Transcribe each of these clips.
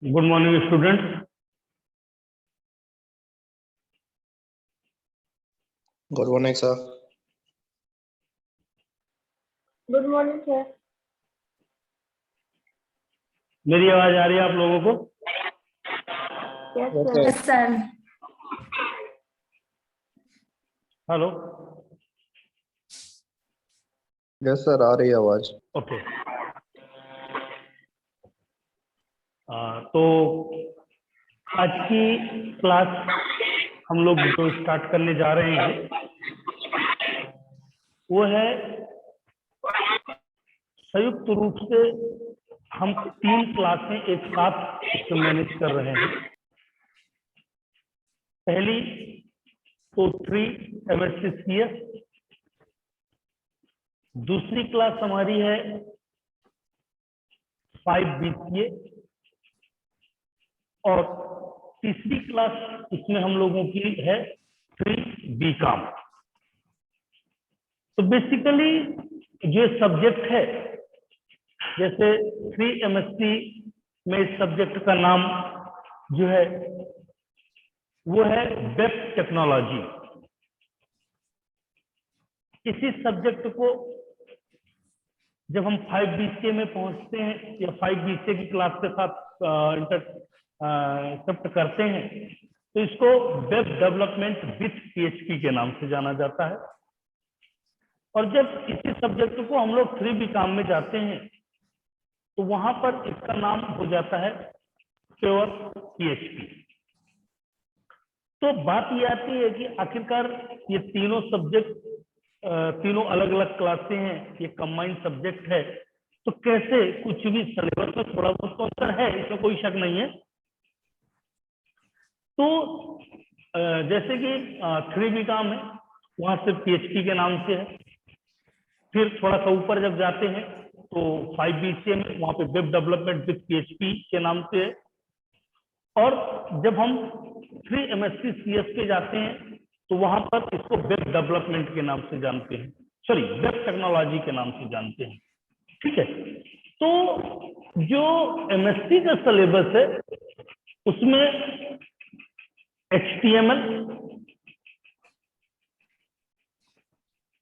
Good morning, students. Good morning, sir. Good morning sir. मेरी आवाज आ रही है आप लोगों को? Yes Yes, sir. sir. Sir hello. Yes, sir. आ रही है आवाज। ओके। तो आज की क्लास हम लोग जो स्टार्ट करने जा रहे हैं वो है संयुक्त रूप से हम 3 क्लासें एक साथ इसको मैनेज कर रहे हैं। पहली तो 3 MSc दूसरी क्लास हमारी है 5 BCA और तीसरी क्लास इसमें हम लोगों की है 3 BCom। तो बेसिकली जो सब्जेक्ट है, जैसे 3 MSc में इस सब्जेक्ट का नाम जो है वो है वेब टेक्नोलॉजी। इसी सब्जेक्ट को जब हम 5 BCA में पहुंचते हैं या 5 BCA की क्लास के साथ इंटरसेप्ट करते हैं तो इसको वेब डेवलपमेंट विथ PHP के नाम से जाना जाता है। और जब इसी सब्जेक्ट को हम लोग 3 BCom में जाते हैं तो वहां पर इसका नाम हो जाता है प्योर PHP। तो बात ये आती है कि आखिरकार ये तीनों सब्जेक्ट तीनों अलग अलग क्लासें हैं, ये कंबाइंड सब्जेक्ट है, तो कैसे कुछ भी सिलेबस में थोड़ा बहुत तो अंतर है, इसमें कोई शक नहीं है। तो जैसे कि 3 BCom है वहां सिर्फ PHP के नाम से है। फिर थोड़ा सा ऊपर जब जाते हैं तो 5 BCA में वहां पे वेब डेवलपमेंट विथ PHP के नाम से है। और जब हम 3 MSc CS पे जाते हैं तो वहां पर इसको वेब डेवलपमेंट के नाम से जानते हैं, सॉरी वेब टेक्नोलॉजी के नाम से जानते हैं। ठीक है। तो जो MSc का सिलेबस है उसमें HTML,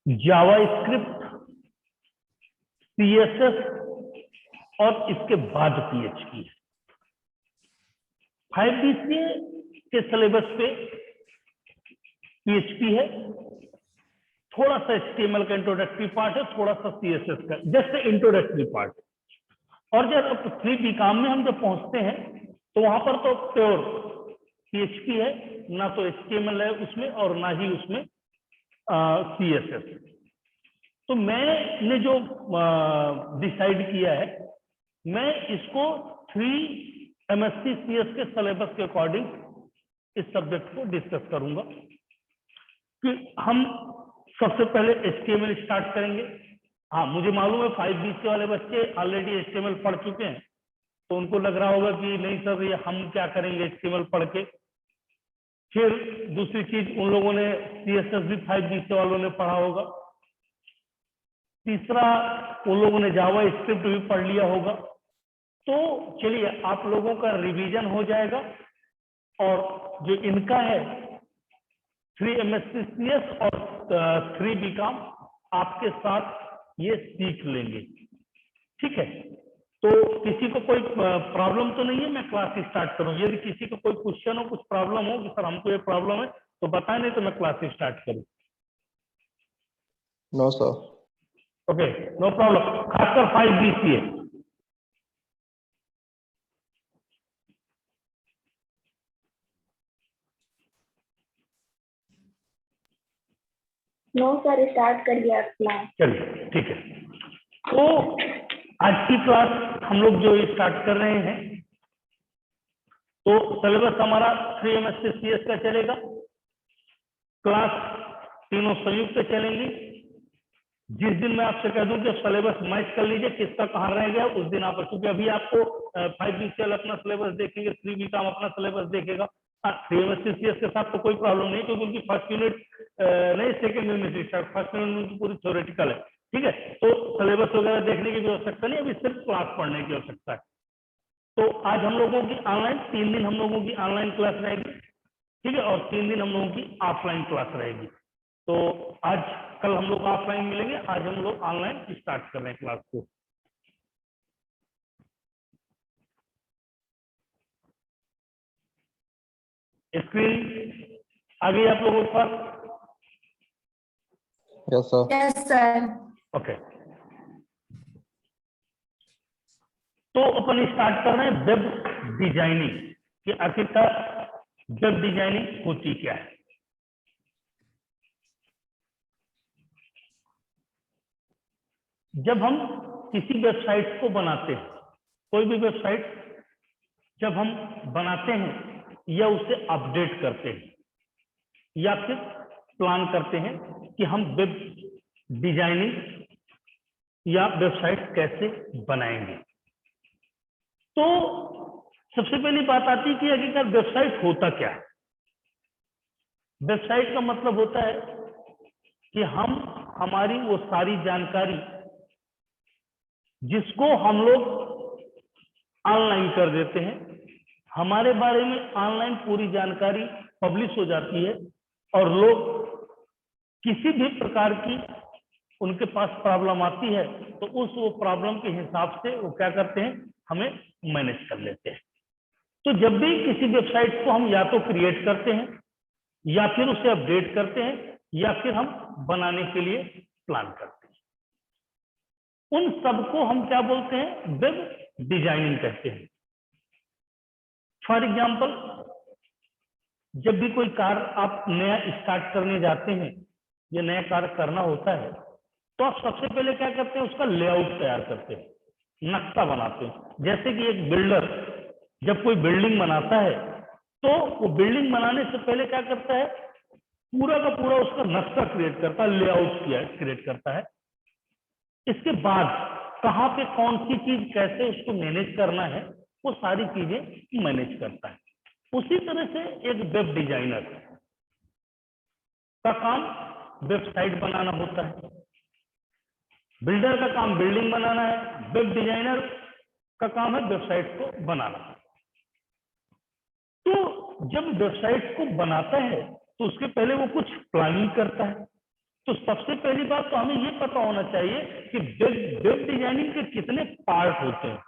जावास्क्रिप्ट, CSS और इसके बाद PHP है। 5 BCA के सिलेबस पे PHP है, थोड़ा सा HTML का इंट्रोडक्टरी पार्ट है, थोड़ा सा CSS का जस्ट इंट्रोडक्टरी पार्ट। और जब 3 BCom में हम जब पहुंचते हैं तो वहां पर तो प्योर PHP है, ना तो HTML है उसमें और ना ही उसमें CSS। तो मैंने जो डिसाइड किया है, मैं इसको 3 MSc CS के सिलेबस के अकॉर्डिंग इस सब्जेक्ट को डिस्कस करूंगा कि हम सबसे पहले HTML स्टार्ट करेंगे। हाँ, मुझे मालूम है 5 BCA वाले बच्चे ऑलरेडी HTML पढ़ चुके हैं, तो उनको लग रहा होगा कि नहीं सर ये हम क्या करेंगे HTML पढ़ के। फिर दूसरी चीज, उन लोगों ने CSS भी 5 BCA वालों ने पढ़ा होगा। तीसरा, उन लोगों ने जावा स्क्रिप्ट भी पढ़ लिया होगा। तो चलिए आप लोगों का रिवीजन हो जाएगा और जो इनका है 3 MSc CS और 3 BCom आपके साथ ये सीख लेंगे। ठीक है। तो किसी को कोई प्रॉब्लम तो नहीं है, मैं क्लास स्टार्ट करूं? यदि किसी को कोई क्वेश्चन हो, कुछ प्रॉब्लम हो कि सर हमको ये प्रॉब्लम है तो बताएं, नहीं तो मैं क्लास स्टार्ट करूं। No, sir. Okay, no problem. खासकर 5 BCA। नो सर, स्टार्ट करिए आप क्लास। चलिए ठीक है। तो आज की क्लास हम लोग जो स्टार्ट कर रहे हैं तो सिलेबस हमारा 3 MSc CS का चलेगा। क्लास तीनों संयुक्त चलेंगी। जिस दिन मैं आपसे कह दूं कि सिलेबस मैच कर लीजिए किसका कहाँ रह गया, उस दिन आप, क्योंकि अभी आपको 5 BCA अपना सिलेबस देखेंगे, 3 BCom अपना सिलेबस देखेगा। 3 MSc CS के साथ तो कोई प्रॉब्लम नहीं, क्योंकि उनकी फर्स्ट यूनिट नहीं, second unit start, first unit उनकी पूरी थ्योरेटिकल है। ठीक है। तो सिलेबस वगैरह देखने की भी आवश्यकता नहीं, अभी सिर्फ क्लास पढ़ने की आवश्यकता है। तो आज हम लोगों की ऑनलाइन 3 दिन हम लोगों की ऑनलाइन क्लास रहेगी, ठीक है, और 3 दिन हम लोगों की ऑफलाइन क्लास रहेगी। तो आज कल हम लोग ऑफलाइन मिलेंगे, आज हम लोग ऑनलाइन स्टार्ट कर रहे हैं क्लास को। स्क्रीन आ गई आप लोगों के पास? Yes, sir. Yes, sir. Okay, तो अपन स्टार्ट कर रहे हैं वेब डिजाइनिंग कि आखिरकार वेब डिजाइनिंग होती क्या है। जब हम किसी वेबसाइट को बनाते हैं, कोई भी वेबसाइट जब हम बनाते हैं या उसे अपडेट करते हैं या फिर प्लान करते हैं कि हम वेब डिजाइनिंग या वेबसाइट कैसे बनाएंगे, तो सबसे पहली बात आती है कि आखिरकार वेबसाइट होता क्या है। वेबसाइट का मतलब होता है कि हम हमारी वो सारी जानकारी जिसको हम लोग ऑनलाइन कर देते हैं, हमारे बारे में ऑनलाइन पूरी जानकारी पब्लिश हो जाती है और लोग किसी भी प्रकार की उनके पास प्रॉब्लम आती है तो उस वो प्रॉब्लम के हिसाब से वो क्या करते हैं, हमें मैनेज कर लेते हैं। तो जब भी किसी वेबसाइट को हम या तो क्रिएट करते हैं या फिर उसे अपडेट करते हैं या फिर हम बनाने के लिए प्लान करते हैं, उन सबको हम क्या बोलते हैं, वेब डिजाइनिंग कहते हैं। फॉर एग्जाम्पल, जब भी कोई कार्य आप नया स्टार्ट करने जाते हैं या नया कार्य करना होता है तो आप सबसे पहले क्या करते हैं, उसका लेआउट तैयार करते हैं, नक्शा बनाते हैं। जैसे कि एक बिल्डर जब कोई बिल्डिंग बनाता है तो वो बिल्डिंग बनाने से पहले क्या करता है, पूरा का पूरा उसका नक्शा क्रिएट करता है, लेआउट क्रिएट करता है। इसके बाद कहाँ पे कौन सी चीज कैसे उसको मैनेज करना है, वो सारी चीजें मैनेज करता है। उसी तरह से एक वेब डिजाइनर का काम वेबसाइट बनाना होता है, बिल्डर का काम बिल्डिंग बनाना है, वेब डिजाइनर का काम है वेबसाइट को बनाना। तो जब वेबसाइट को बनाता है तो उसके पहले वो कुछ प्लानिंग करता है। तो सबसे पहली बात तो हमें ये पता होना चाहिए कि वेब डिजाइनिंग के कितने पार्ट होते हैं।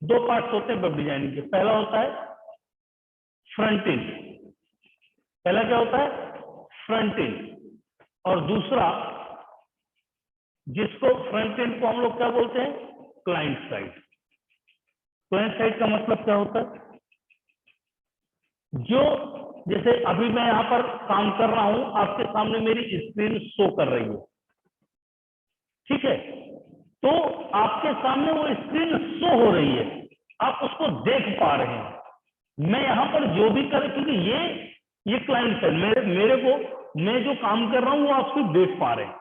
2 पार्ट होते हैं वेब डिजाइनिंग के। पहला होता है फ्रंट एंड, पहला क्या होता है, फ्रंट एंड, और दूसरा जिसको फ्रंट एंड को हम लोग क्या बोलते हैं, क्लाइंट साइड। क्लाइंट साइड का मतलब क्या होता है, जो जैसे अभी मैं यहां पर काम कर रहा हूं, आपके सामने मेरी स्क्रीन शो कर रही है, ठीक है, तो आपके सामने वो स्क्रीन शो हो रही है, आप उसको देख पा रहे हैं। मैं यहां पर जो भी कर, क्योंकि ये क्लाइंट है, मेरे को मैं जो काम कर रहा हूं वो आप सिर्फ देख पा रहे हैं।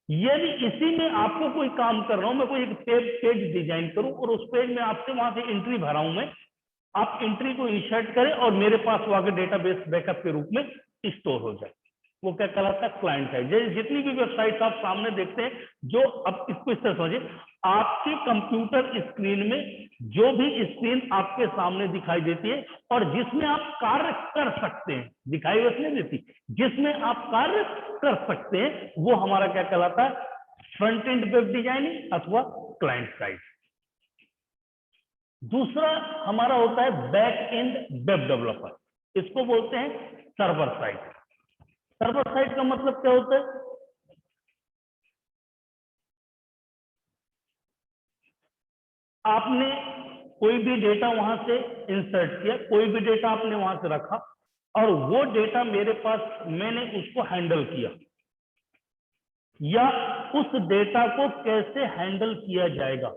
यदि इसी में आपको कोई काम कर रहा हूं, मैं कोई एक पेज डिजाइन करूं और उस पेज में आपसे वहां से एंट्री भरा हूं मैं, आप एंट्री को इंसर्ट करें और मेरे पास वो आगे डेटाबेस बैकअप के रूप में स्टोर हो जाए, वो क्या कहलाता है, क्लाइंट साइड। जितनी भी वेबसाइट आप सामने देखते हैं, जो अब इसको इस तरह समझिए, आपके कंप्यूटर स्क्रीन में जो भी स्क्रीन आपके सामने दिखाई देती है और जिसमें आप कार्य कर सकते हैं, दिखाई वैसे नहीं देती, जिसमें आप कार्य कर सकते हैं, वो हमारा क्या कहलाता है, फ्रंट एंड वेब डिजाइनिंग अथवा क्लाइंट साइड। दूसरा हमारा होता है बैक एंड वेब डेवलपर, इसको बोलते हैं सर्वर साइड। सर्वर साइड का मतलब क्या होता है, आपने कोई भी डेटा वहां से इंसर्ट किया, कोई भी डेटा आपने वहां से रखा और वो डेटा मेरे पास, मैंने उसको हैंडल किया, या उस डेटा को कैसे हैंडल किया जाएगा,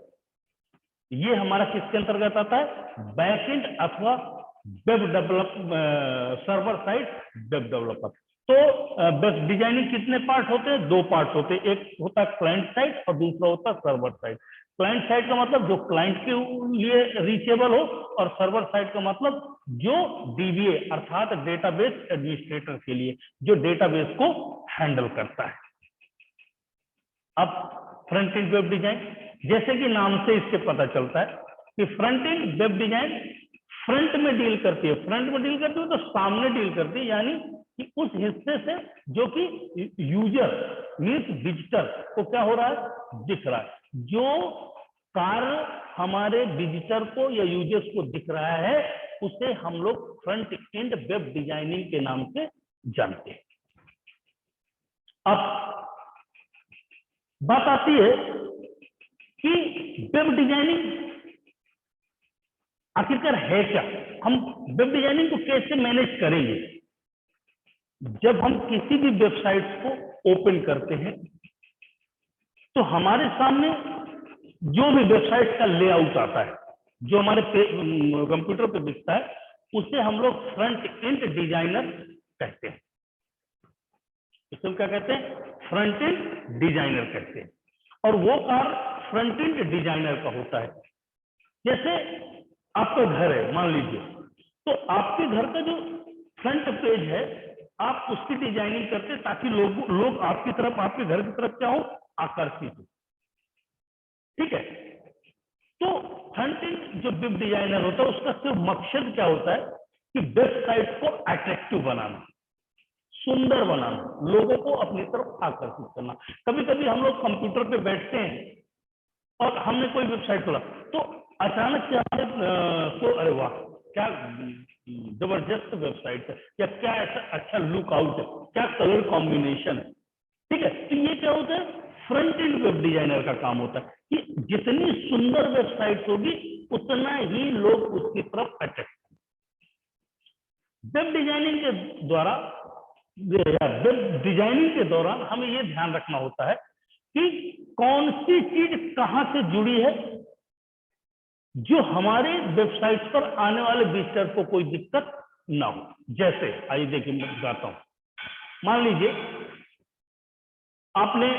ये हमारा किसके अंतर्गत आता है, बैकएंड अथवा web develop server side web developer. तो वेब डिजाइनिंग कितने पार्ट होते हैं, 2 पार्ट होते हैं, एक होता है क्लाइंट साइड और दूसरा होता है सर्वर साइड। क्लाइंट साइड का मतलब जो क्लाइंट के लिए रीचेबल हो, और सर्वर साइड का मतलब जो डीबीए अर्थात डेटाबेस एडमिनिस्ट्रेटर के लिए, जो डेटाबेस को हैंडल करता है। अब फ्रंट एंड वेब डिजाइन, जैसे कि नाम से इससे पता चलता है कि front end web design front में डील करती है, फ्रंट में डील करती है तो सामने डील करती है, यानी कि उस हिस्से से जो कि यूजर मीन्स विजिटर को क्या हो रहा है, दिख रहा है। जो कार्य हमारे विजिटर को या यूजर्स को दिख रहा है उसे हम लोग फ्रंट एंड वेब डिजाइनिंग के नाम से जानते हैं। अब बात आती है कि वेब डिजाइनिंग आखिरकार है क्या, हम वेब डिजाइनिंग को कैसे मैनेज करेंगे। जब हम किसी भी वेबसाइट को ओपन करते हैं तो हमारे सामने जो भी वेबसाइट का लेआउट आता है, जो हमारे कंप्यूटर पे दिखता है, उसे हम लोग फ्रंट एंड डिजाइनर कहते हैं। इसे क्या कहते हैं, फ्रंट एंड डिजाइनर कहते हैं। और वो कार्य फ्रंट एंड डिजाइनर का होता है। जैसे आपका घर है मान लीजिए, तो आपके घर का जो फ्रंट पेज है आप उसकी डिजाइनिंग करते हैं ताकि लोग आपकी तरफ, आपके घर की तरफ क्या हो, आकर्षित हो। ठीक है, तो फ्रंट एंड जो वेब डिजाइनर होता है उसका सिर्फ मकसद क्या होता है कि वेबसाइट को अट्रैक्टिव बनाना, सुंदर बनाना, लोगों को अपनी तरफ आकर्षित करना। कभी कभी हम लोग कंप्यूटर पे बैठते हैं और हमने कोई वेबसाइट खोला तो अचानक से हमारे अरे वाह क्या जबरदस्त वेबसाइट है, या क्या ऐसा अच्छा लुक आउट है, क्या कलर कॉम्बिनेशन है। ठीक है, तो ये क्या होता है, फ्रंट एंड वेब डिजाइनर का काम होता है कि जितनी सुंदर वेबसाइट होगी उतना ही लोग उसकी तरफ अट्रैक्ट। वेब डिजाइनिंग के द्वारा या वेब डिजाइनिंग के दौरान हमें यह ध्यान रखना होता है कि कौन सी चीज कहां से जुड़ी है जो हमारे वेबसाइट पर आने वाले विजिटर को कोई दिक्कत ना हो। जैसे आइए देखिए मैं बताता हूं, मान लीजिए आपने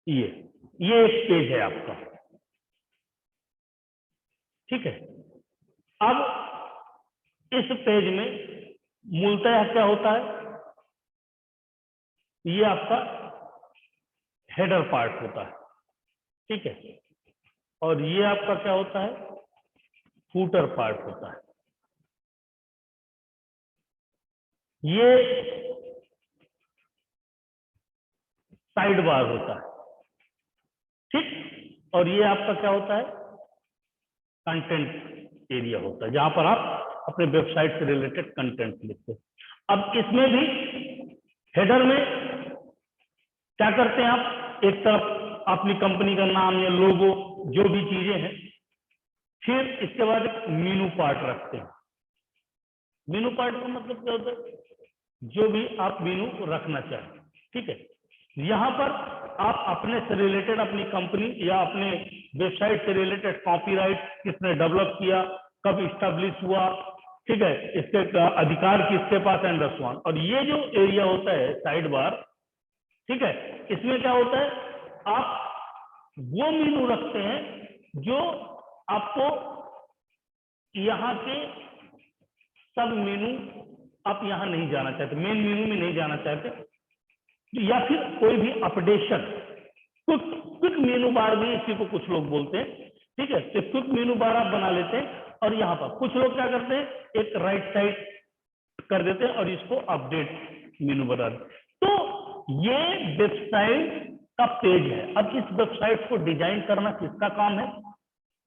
ये एक पेज है आपका, ठीक है। अब इस पेज में मूलतः क्या होता है, ये आपका हेडर पार्ट होता है, ठीक है, और ये आपका क्या होता है, फूटर पार्ट होता है। ये साइड बार होता है, ठीक, और ये आपका क्या होता है, कंटेंट एरिया होता है, जहां पर आप अपने वेबसाइट से रिलेटेड कंटेंट लिखते हैं। अब इसमें भी हेडर में क्या करते हैं आप, एक तरफ अपनी कंपनी का नाम या लोगो जो भी चीजें हैं, फिर इसके बाद एक मेनू पार्ट रखते हैं। मेनू पार्ट का मतलब क्या होता है, जो भी आप मेनू रखना चाहें, ठीक है। यहां पर आप अपने से रिलेटेड, अपनी कंपनी या अपने वेबसाइट से रिलेटेड कॉपीराइट किसने डेवलप किया, कब इस्टेब्लिश हुआ, ठीक है, इसके अधिकार किसके पास एंड सो ऑन। और ये जो एरिया होता है साइड बार, ठीक है, इसमें क्या होता है, आप वो मेनू रखते हैं जो आपको यहाँ के सब मेनू आप यहाँ नहीं जाना चाहते, मेन मेनू में नहीं जाना चाहते, या फिर कोई भी अपडेशन, क्विक मेनू बार भी इसी को कुछ लोग बोलते हैं, ठीक है। तो क्विक मेनू बार आप बना लेते हैं और यहाँ पर कुछ लोग क्या करते हैं, एक राइट साइड कर देते हैं और इसको अपडेट मेनू बना देते हैं। तो ये वेबसाइट का पेज है। अब इस वेबसाइट को डिजाइन करना किसका काम है,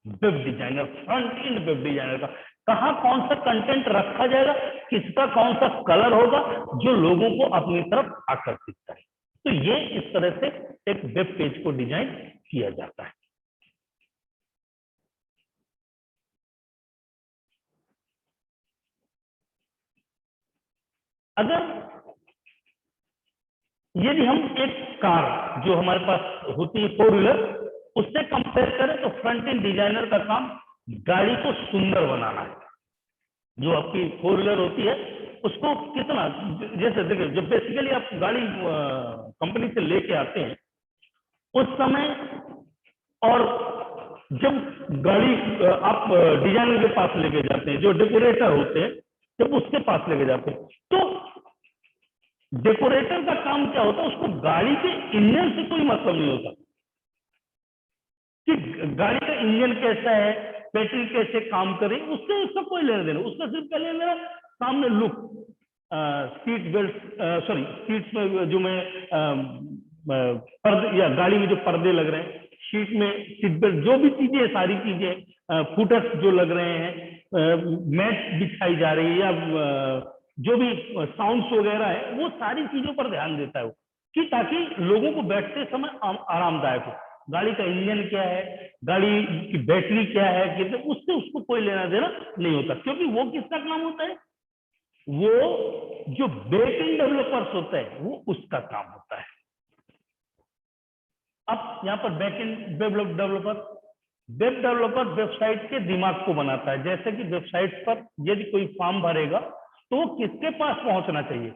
web designer, front end web designer का। कहां कौन सा कंटेंट रखा जाएगा, किसका कौन सा कलर होगा जो लोगों को अपनी तरफ आकर्षित करे। तो ये इस तरह से एक वेब पेज को डिजाइन किया जाता है। अगर यदि हम एक कार जो हमारे पास होती है 4 व्हीलर, उससे कंपेयर करें तो फ्रंट एंड डिजाइनर का काम गाड़ी को सुंदर बनाना है। जो आपकी 4 व्हीलर होती है उसको कितना, जैसे देखिए जब बेसिकली आप गाड़ी कंपनी से लेके आते हैं उस समय, और जब गाड़ी आप डिजाइनर के पास लेके जाते हैं, जो डेकोरेटर होते हैं, जब उसके पास लेके जाते हैं, तो डेकोरेटर का काम क्या होता है, उसको गाड़ी के इंजन से कोई मतलब नहीं होता, कि गाड़ी का इंजन कैसा है, बैटरी कैसे काम करे, उससे उसका कोई लेना देना, उसका सिर्फ पहले मेरा सामने look, seat belt, sorry seats में जो मैं पर्दे या गाड़ी में जो पर्दे लग रहे हैं, सीट में सीट बेल्ट, जो भी चीजें, सारी चीजें, फुटर्स जो लग रहे हैं, मैट बिछाई जा रही है, या जो भी साउंड्स वगैरह है, वो सारी चीजों पर ध्यान देता है वो, कि ताकि लोगों को बैठते समय आरामदायक हो। गाड़ी का इंजन क्या है, गाड़ी की बैटरी क्या है, कितने, उससे उसको कोई लेना देना नहीं होता, क्योंकि वो किसका काम होता है, वो जो बैक एंड डेवलपर्स होते हैं वो उसका काम होता है। अब यहां पर back and web developer website के दिमाग को बनाता है। जैसे कि वेबसाइट पर यदि कोई फॉर्म भरेगा तो वो किसके पास पहुंचना चाहिए,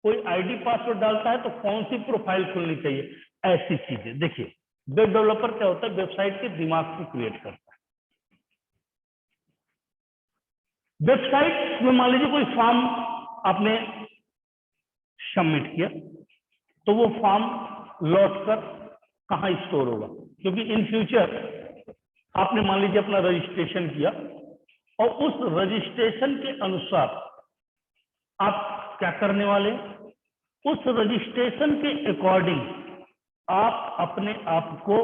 कोई आईडी पासवर्ड डालता है तो कौन सी प्रोफाइल खुलनी चाहिए, ऐसी चीजें। देखिए वेब डेवलपर क्या होता है, वेबसाइट के दिमाग को क्रिएट करता है। वेबसाइट में मान लीजिए कोई फॉर्म आपने सबमिट किया, तो वो फॉर्म लौट कर कहाँ स्टोर होगा, क्योंकि इन फ्यूचर आपने मान लीजिए अपना रजिस्ट्रेशन किया और उस रजिस्ट्रेशन के अनुसार आप क्या करने वाले, उस रजिस्ट्रेशन के अकॉर्डिंग आप अपने आप को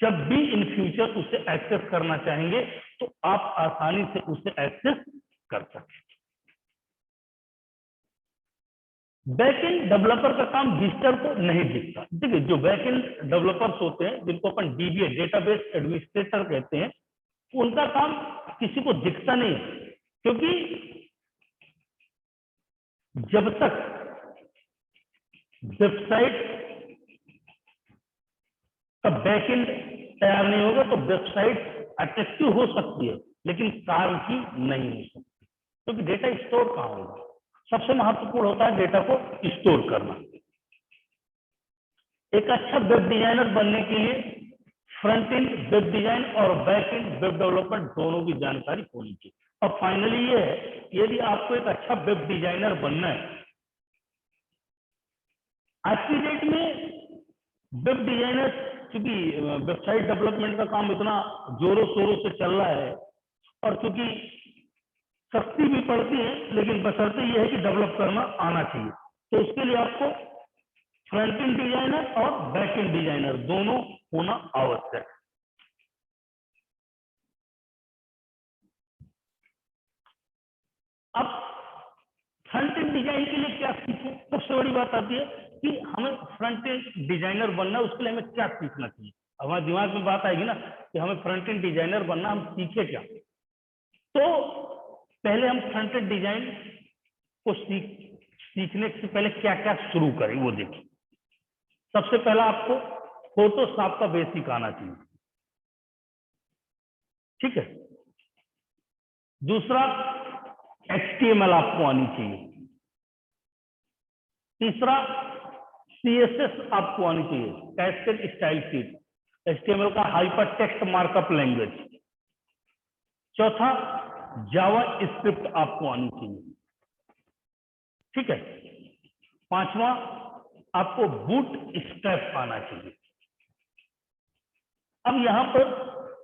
जब भी इन फ्यूचर उसे एक्सेस करना चाहेंगे तो आप आसानी से उसे एक्सेस कर सकें। बैकएंड डेवलपर का काम विजिटर को नहीं दिखता। देखिए जो बैकएंड डेवलपर्स होते हैं, जिनको अपन डीबीए डेटाबेस एडमिनिस्ट्रेटर कहते हैं, उनका काम किसी को दिखता नहीं, क्योंकि जब तक वेबसाइट का बैकएंड तैयार नहीं होगा तो वेबसाइट अट्रैक्टिव हो सकती है लेकिन काम की नहीं हो सकती, क्योंकि डेटा स्टोर कहाँ होगा। सबसे महत्वपूर्ण होता है डेटा को स्टोर करना। एक अच्छा वेब डिजाइनर बनने के लिए फ्रंट एंड वेब डिजाइन और बैक एंड वेब डेवलपमेंट दोनों की जानकारी होनी चाहिए। और फाइनली ये है, यदि आपको एक अच्छा वेब डिजाइनर बनना है, आज की डेट में वेब डिजाइनर, क्योंकि वेबसाइट डेवलपमेंट का काम इतना जोरों शोरों से चल रहा है और क्योंकि सस्ती भी पड़ती है, लेकिन बशर्ते यह है कि डेवलप करना आना चाहिए। तो उसके लिए आपको फ्रंट एंड डिजाइनर और बैक एंड डिजाइनर दोनों होना आवश्यक है। अब फ्रंट एंड डिजाइन के लिए क्या सीखें, सबसे बड़ी बात आती है कि हमें फ्रंट एंड डिजाइनर बनना है, उसके लिए हमें क्या सीखना चाहिए। हमारे दिमाग में बात आएगी ना कि हमें फ्रंट एंड डिजाइनर बनना, हम सीखे क्या। तो पहले हम फ्रंट एंड डिजाइन को सीखने से पहले क्या क्या शुरू करें वो देखिए। सबसे पहला आपको फोटोशॉप का बेसिक आना चाहिए, ठीक है। दूसरा HTML आपको आनी चाहिए। तीसरा CSS आपको आनी चाहिए, कैस्केड स्टाइल शीट, HTML का हाइपर टेक्स्ट मार्कअप लैंग्वेज। चौथा जावा स्क्रिप्ट आपको आनी चाहिए, ठीक है। पांचवा आपको बूट स्ट्रैप आना चाहिए। अब यहां पर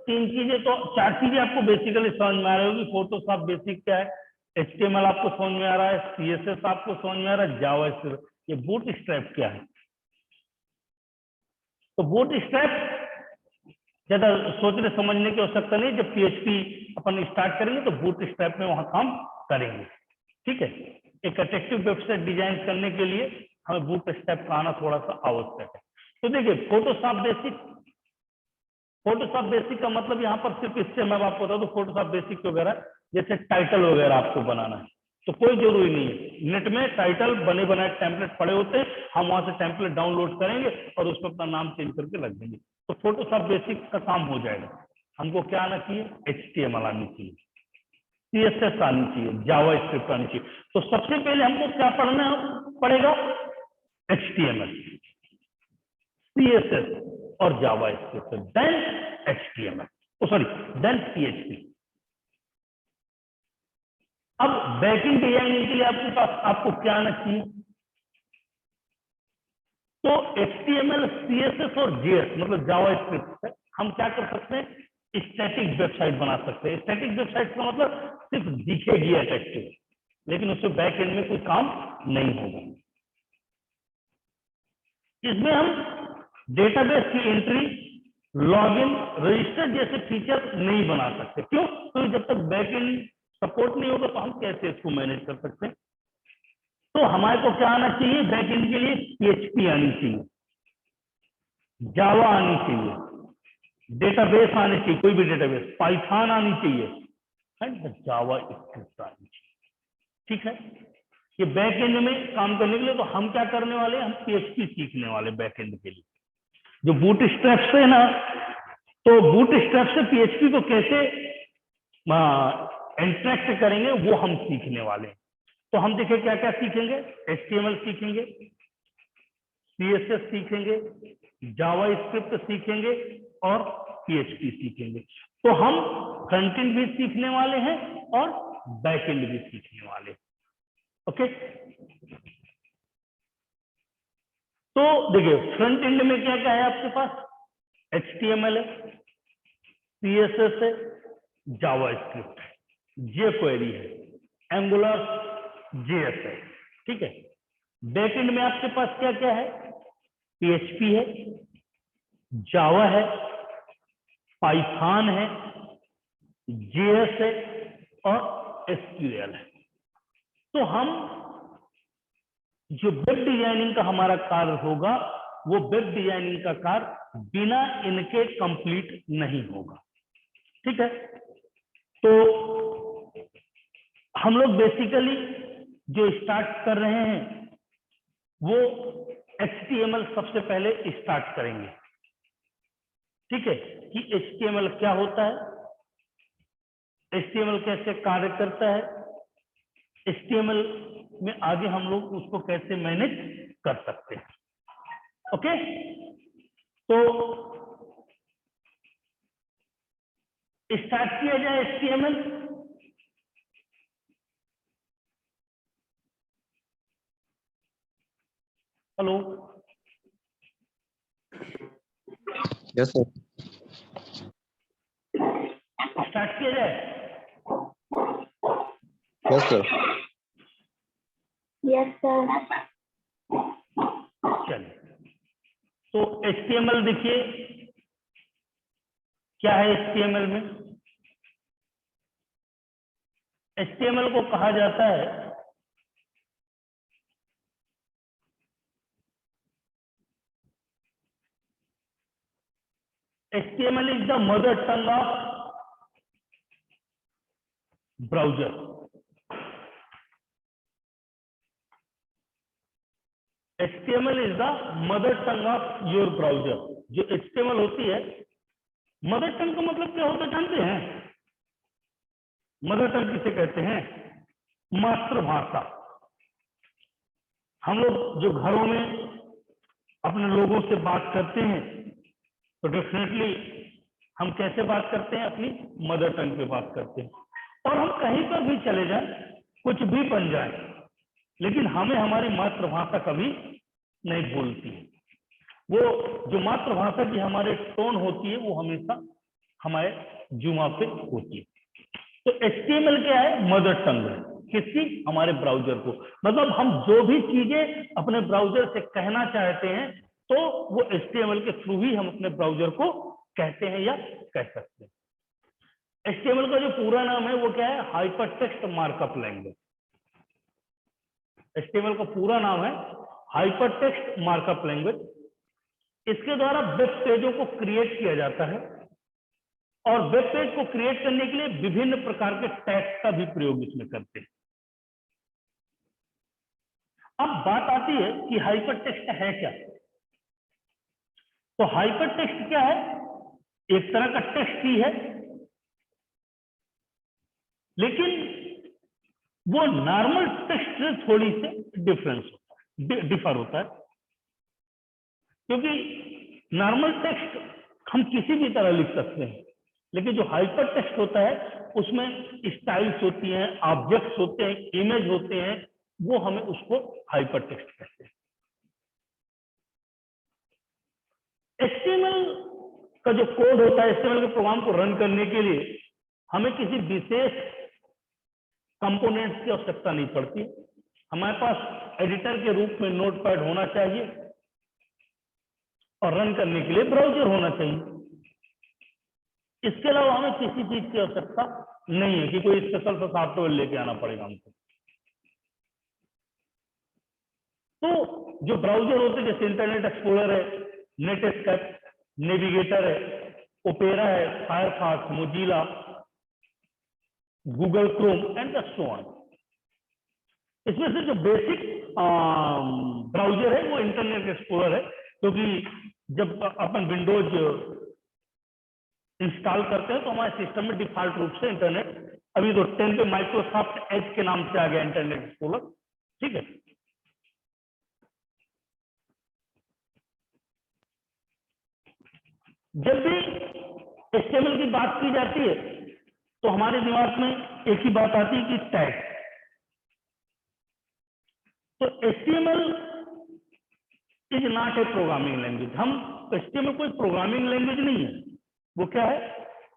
तीन चीजें, तो चार चीजें आपको बेसिकली समझ में आ रही होगी। फोटोशॉप बेसिक क्या है, HTML आपको समझ में आ रहा है, CSS आपको समझ में आ रहा है, जावा स्क्रिप्ट। ये बूट स्ट्रैप क्या है, तो बूट स्ट्रैप ज्यादा सोचने समझने की आवश्यकता नहीं। जब PHP अपन स्टार्ट करेंगे तो बूट स्ट्रैप में वहां काम करेंगे, ठीक है। एक अट्रैक्टिव वेबसाइट डिजाइन करने के लिए हमें बूट स्ट्रैप का आना थोड़ा सा आवश्यक है। तो देखिए फोटोशॉप बेसिक का मतलब यहाँ पर सिर्फ इससे मैं आपको बता दूं, फोटोशॉप बेसिक वगैरह जैसे टाइटल वगैरह आपको बनाना है तो कोई जरूरी नहीं है। नेट में टाइटल बने बनाए टेम्पलेट पड़े होते हैं, हम वहां से टेम्पलेट डाउनलोड करेंगे और उसमें अपना नाम चेंज करके रख देंगे, तो फोटोशॉप बेसिक का काम हो जाएगा। हमको क्या आना चाहिए, HTML आनी चाहिए, CSS आनी चाहिए, जावा स्क्रिप्ट आनी चाहिए। तो सबसे पहले हमको क्या पढ़ना पड़ेगा, HTML, CSS और JavaScript, then HTML, then PHP। अब बैकएंड डिजाइनिंग के लिए आपके पास आपको क्या आना चाहिए, तो HTML, CSS और JS मतलब जावा स्क्रिप्ट हम क्या कर सकते हैं, स्टैटिक वेबसाइट बना सकते हैं। स्टैटिक वेबसाइट का मतलब सिर्फ दिखेगी अट्रैक्टिव, लेकिन उससे बैक एंड में कोई काम नहीं होगा। इसमें हम डेटाबेस की एंट्री, लॉगिन, रजिस्टर जैसे फीचर नहीं बना सकते। क्यों? तो जब तक बैक एंड सपोर्ट नहीं होगा तो हम कैसे इसको मैनेज कर सकते हैं। तो हमारे को क्या आना चाहिए, बैक एंड के लिए PHP आनी चाहिए, जावा आनी चाहिए, डेटाबेस आनी चाहिए, कोई भी डेटाबेस, पाइथन आनी चाहिए एंड जावा स्क्रिप्ट आनी चाहिए। ठीक है, ये बैक एंड में काम करने के लिए तो हम क्या करने वाले हैं, हम PHP सीखने वाले बैक एंड के लिए। जो बूटस्ट्रैप से ना, तो बूटस्ट्रैप से PHP को कैसे इंटरेक्ट करेंगे वो हम सीखने वाले हैं। तो हम देखिए क्या क्या सीखेंगे, HTML सीखेंगे, CSS सीखेंगे, जावा स्क्रिप्ट सीखेंगे और PHP सीखेंगे। तो हम फ्रंट एंड भी सीखने वाले हैं और बैक एंड भी सीखने वाले हैं। ओके, तो देखिए फ्रंट एंड में क्या क्या है आपके पास, HTML है, CSS है, जावा स्क्रिप्ट है, jQuery है, एंगुलर JS है। ठीक है, बैक एंड में आपके पास क्या क्या है, PHP है, जावा है, पाइथन है, JS है और SQL है। तो हम जो वेब डिजाइनिंग का हमारा कार्य होगा, वो वेब डिजाइनिंग का कार्य बिना इनके कंप्लीट नहीं होगा। ठीक है, तो हम लोग बेसिकली जो स्टार्ट कर रहे हैं वो HTML सबसे पहले स्टार्ट करेंगे। ठीक है, कि HTML क्या होता है, HTML कैसे कार्य करता है, HTML में आगे हम लोग उसको कैसे मैनेज कर सकते हैं। ओके, तो स्टार्ट किया जाए HTML। Hello, Yes, sir. Start किया जाए। Yes, sir. Yes, sir. चलिए, तो HTML देखिए क्या है। HTML में, HTML को कहा जाता है HTML is the mother tongue of browser। HTML is the mother tongue of your browser। जो HTML होती है, मदर टंग का मतलब क्या होता है जानते हैं? मदर टंग किसे कहते हैं? मातृभाषा। हम लोग जो घरों में अपने लोगों से बात करते हैं तो डेफिनेटली हम कैसे बात करते हैं? अपनी मदर टंग पे बात करते हैं। और हम कहीं पर भी चले जाएं, कुछ भी बन जाए, लेकिन हमें हमारी मातृभाषा कभी नहीं भूलती है। वो जो मातृभाषा की हमारे टोन होती है वो हमेशा हमारे जुमा पे होती है। तो HTML क्या है? मदर टंग है। किसकी? हमारे ब्राउजर को। मतलब हम जो भी चीजें अपने ब्राउजर से कहना चाहते हैं तो वो HTML के थ्रू ही हम अपने ब्राउजर को कहते हैं या कह सकते हैं। HTML का जो पूरा नाम है वो क्या है? Hypertext markup language. HTML का पूरा नाम है हाइपरटेक्स्ट मार्कअप लैंग्वेज। इसके द्वारा वेब पेजों को क्रिएट किया जाता है और वेब पेज को क्रिएट करने के लिए विभिन्न प्रकार के टैग्स का भी प्रयोग इसमें करते हैं। अब बात आती है कि हाइपरटेक्स्ट है क्या? तो हाइपरटेक्स्ट क्या है? एक तरह का टेक्स्ट ही है, लेकिन वो नॉर्मल टेक्स्ट से थोड़ी से डिफर होता है। क्योंकि नॉर्मल टेक्स्ट हम किसी भी तरह लिख सकते हैं, लेकिन जो हाइपर टेक्स्ट होता है उसमें स्टाइल्स होती हैं, ऑब्जेक्ट्स होते हैं, इमेज होते हैं, वो हमें उसको हाइपर टेक्स्ट कहते हैं। HTML का जो कोड होता है HTML के प्रोग्राम को रन करने के लिए हमें किसी विशेष कंपोनेंट्स की आवश्यकता नहीं पड़ती। हमारे पास एडिटर के रूप में नोटपैड होना चाहिए और रन करने के लिए ब्राउजर होना चाहिए। इसके अलावा हमें किसी चीज की आवश्यकता नहीं है कि कोई स्पेशल सा सॉफ्टवेयर लेके आना पड़ेगा हमको। तो जो ब्राउजर होते हैं जैसे इंटरनेट एक्सप्लोरर है, नेटस्केप, नेविगेटर है, ओपेरा है, Firefox, Mozilla, Google Chrome and so on. इसमें से जो बेसिक ब्राउजर है वो इंटरनेट एक्सप्लोरर है, क्योंकि जब अपन विंडोज इंस्टॉल करते हैं तो हमारे सिस्टम में डिफॉल्ट रूप से इंटरनेट, अभी तो 10 पे माइक्रोसॉफ्ट एज के नाम से आ गया इंटरनेट एक्सप्लोरर, ठीक है। जब भी HTML की बात की जाती है तो हमारे दिमाग में एक ही बात आती है कि टैग। तो HTML is not a programming language. हम HTML कोई प्रोग्रामिंग लैंग्वेज नहीं है, वो क्या है?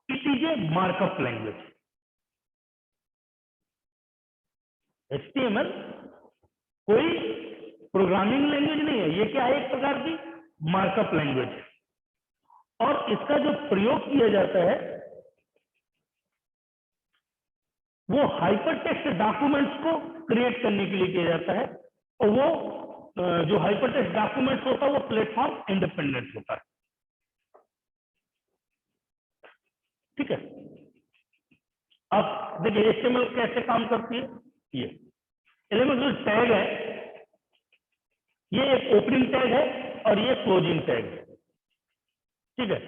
It is a markup language. HTML कोई प्रोग्रामिंग लैंग्वेज नहीं है, ये क्या है? एक प्रकार की मार्कअप लैंग्वेज है। और इसका जो प्रयोग किया जाता है वो हाइपरटेक्स्ट डॉक्यूमेंट्स को क्रिएट करने के लिए किया जाता है, और वो जो हाइपरटेक्स्ट डॉक्यूमेंट्स होता है वो प्लेटफॉर्म इंडिपेंडेंट होता है, ठीक है। अब देखिए HTML कैसे काम करती है। ये एलिमेंट जो टैग है, ये एक ओपनिंग टैग है और ये क्लोजिंग टैग है, ठीक है।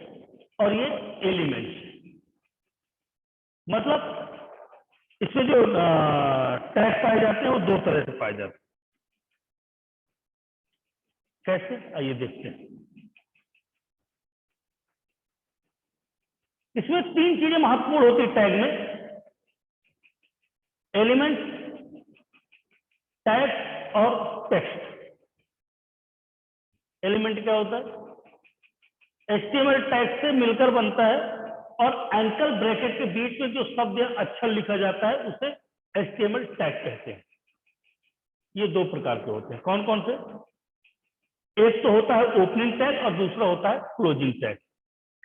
और ये एलिमेंट्स, मतलब इसमें जो टैग पाए जाते हैं वो दो तरह से पाए जाते हैं। कैसे? आइए देखते हैं। इसमें तीन चीजें महत्वपूर्ण होती है टैग में: एलिमेंट, टैग और टेक्स्ट। एलिमेंट क्या होता है? HTML टैग से मिलकर बनता है, और एंकल ब्रैकेट के बीच में जो शब्द या अक्षर लिखा जाता है उसे HTML टैग कहते हैं। ये दो प्रकार के होते हैं। कौन कौन से? एक तो होता है ओपनिंग टैग और दूसरा होता है क्लोजिंग टैग।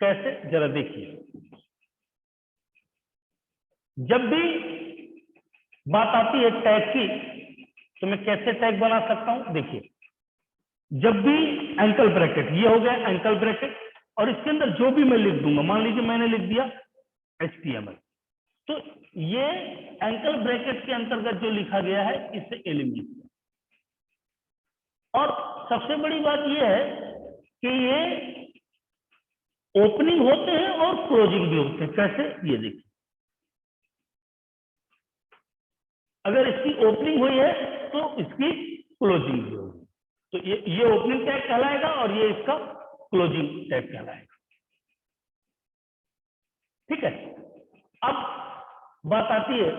कैसे? जरा देखिए। जब भी बात आती है टैग की तो मैं कैसे टैग बना सकता हूं? देखिए, जब भी एंकल ब्रैकेट, ये हो गया एंकल ब्रैकेट, और इसके अंदर जो भी मैं लिख दूंगा, मान लीजिए मैंने लिख दिया HTML, तो ये एंकल ब्रैकेट के अंतर्गत जो लिखा गया है इसे एलिमेंट। और सबसे बड़ी बात यह है कि ये ओपनिंग होते हैं और क्लोजिंग भी होते हैं। कैसे? ये देखिए, अगर इसकी ओपनिंग हुई है तो इसकी क्लोजिंग भी होगी, तो ये ओपनिंग टैग कहलाएगा और ये इसका क्लोजिंग टैग कहलाएगा, ठीक है। अब बात आती है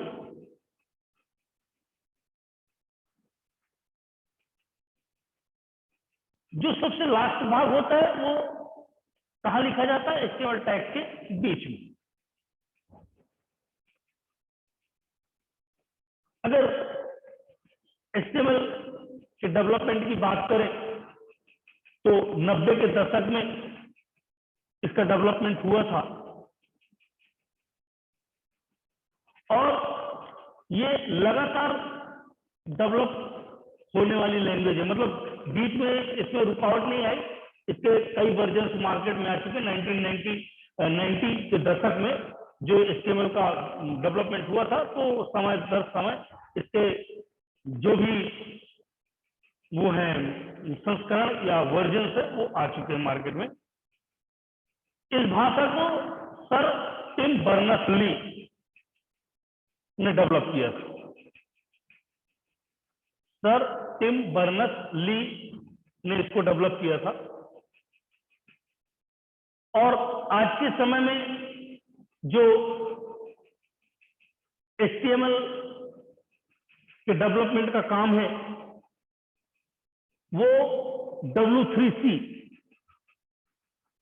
जो सबसे लास्ट भाग होता है वो कहां लिखा जाता है? HTML टैग के बीच में। अगर HTML के डेवलपमेंट की बात करें तो 90 के दशक में इसका डेवलपमेंट हुआ था, और ये लगातार डेवलप होने वाली लैंग्वेज है, मतलब बीच में इसमें रुकावट नहीं आई। इसके कई वर्जन्स मार्केट में आ चुके। 1990 के दशक में जो HTML का डेवलपमेंट हुआ था, तो समय दर समय इसके जो भी वो है संस्करण या वर्जन है वो आ चुके हैं मार्केट में। इस भाषा को सर टिम बर्नर्स-ली ने डेवलप किया था। सर टिम बर्नर्स-ली ने इसको डेवलप किया था, और आज के समय में जो HTML के डेवलपमेंट का काम है वो W3C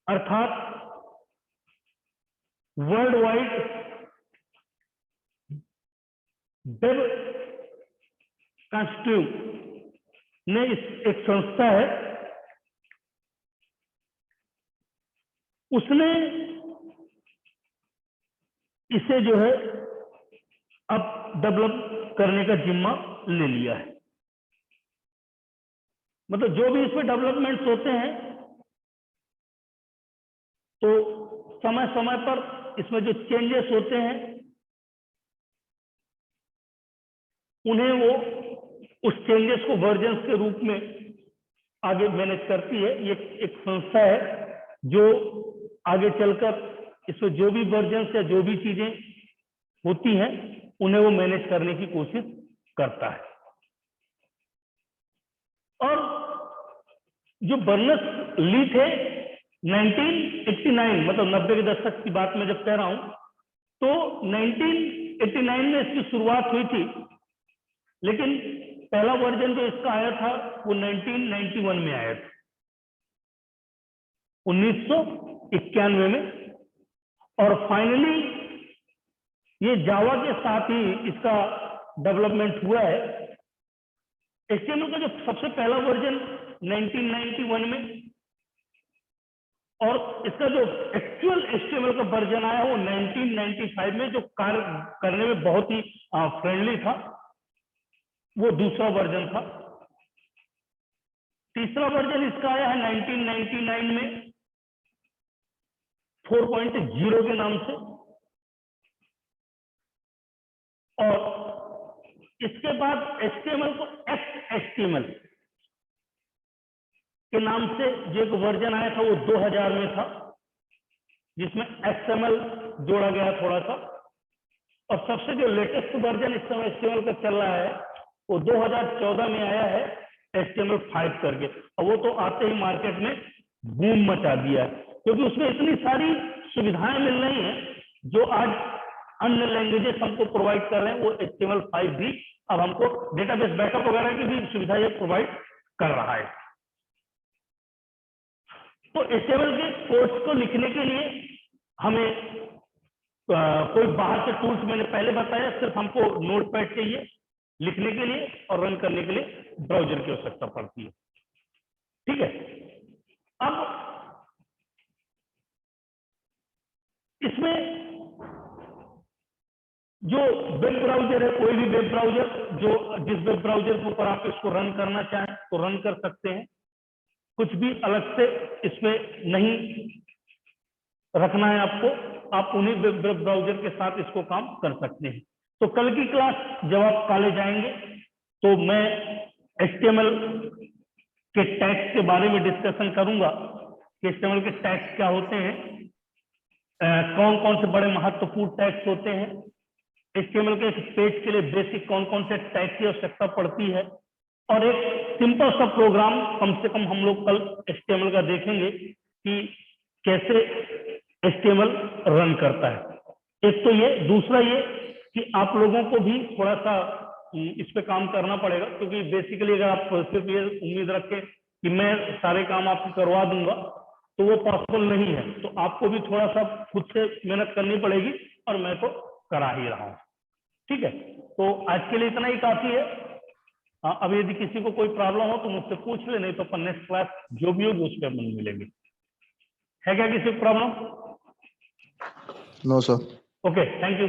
अर्थात वर्ल्ड वाइड वेब कंस्ट्यूट ने एक संस्था है, उसने इसे जो है अब डेवलप करने का जिम्मा ले लिया है। मतलब जो भी इसमें डेवलपमेंट्स होते हैं तो समय समय पर इसमें जो चेंजेस होते हैं उन्हें वो उस चेंजेस को वर्जन्स के रूप में आगे मैनेज करती है। ये एक संस्था है जो आगे चलकर इसमें जो भी वर्जन्स या जो भी चीजें होती हैं उन्हें वो मैनेज करने की कोशिश करता है। और जो बर्नस ली थे 1989, मतलब 90 के दशक की बात मैं जब कह रहा हूं तो 1989 में इसकी शुरुआत हुई थी, लेकिन पहला वर्जन जो इसका आया था वो 1991 में आया था, 1991 में। और फाइनली ये जावा के साथ ही इसका डेवलपमेंट हुआ है। HTML का जो सबसे पहला वर्जन 1991 में, और इसका जो एक्चुअल HTML का वर्जन आया वो 1995 में, जो कार्य करने में बहुत ही फ्रेंडली था, वो दूसरा वर्जन था। तीसरा वर्जन इसका आया है 1999 में 4.0 के नाम से, और इसके बाद HTML को XHTML के नाम से जो एक वर्जन आया था वो 2000 में था, जिसमें XML जोड़ा गया थोड़ा सा। और सबसे जो लेटेस्ट वर्जन इस समय HTML का चल रहा है वो 2014 में आया है, HTML5 करके। और वो तो आते ही मार्केट में बूम मचा दिया है, क्योंकि उसमें इतनी सारी सुविधाएं मिल रही हैं जो आज अन्य लैंग्वेजेस हमको प्रोवाइड कर रहे हैं। वो HTML5 भी अब हमको डेटाबेस बैकअप वगैरह की भी सुविधा ये प्रोवाइड कर रहा है। तो HTML के कोड्स को लिखने के लिए हमें कोई बाहर के टूल्स, मैंने पहले बताया, सिर्फ हमको नोटपैड चाहिए लिखने के लिए और रन करने के लिए ब्राउजर की आवश्यकता पड़ती है। ठीक है, अब इसमें जो वेब ब्राउजर है, कोई भी वेब ब्राउजर, जो जिस वेब ब्राउजर के ऊपर आप इसको रन करना चाहें तो रन कर सकते हैं। कुछ भी अलग से इसमें नहीं रखना है आपको, आप उन्हीं वेब ब्राउजर के साथ इसको काम कर सकते हैं। तो कल की क्लास जब आप कॉलेज आएंगे तो मैं HTML के टैग्स के बारे में डिस्कशन करूंगा कि HTML के टैग्स क्या होते हैं, कौन कौन से बड़े महत्वपूर्ण टैग्स होते हैं, HTML के पेज के लिए बेसिक कौन कौन से टैग की आवश्यकता पड़ती है, और एक सिंपल सा प्रोग्राम कम से कम हम लोग कल HTML का देखेंगे कि कैसे HTML रन करता है। एक तो ये, दूसरा ये कि आप लोगों को भी थोड़ा सा इस पे काम करना पड़ेगा, क्योंकि बेसिकली अगर आप सिर्फ ये उम्मीद रखें कि मैं सारे काम आपको करवा दूंगा तो वो पॉसिबल नहीं है। तो आपको भी थोड़ा सा खुद से मेहनत करनी पड़ेगी, और मैं तो करा ही रहा हूं। ठीक है, तो आज के लिए इतना ही काफी है। अब यदि किसी को कोई प्रॉब्लम हो तो मुझसे पूछ ले, नहीं तो अपन नेक्स्ट क्लास जो भी होगी उस पर अपन मिलेंगे। है क्या किसी को problem? No, sir. Okay, thank you.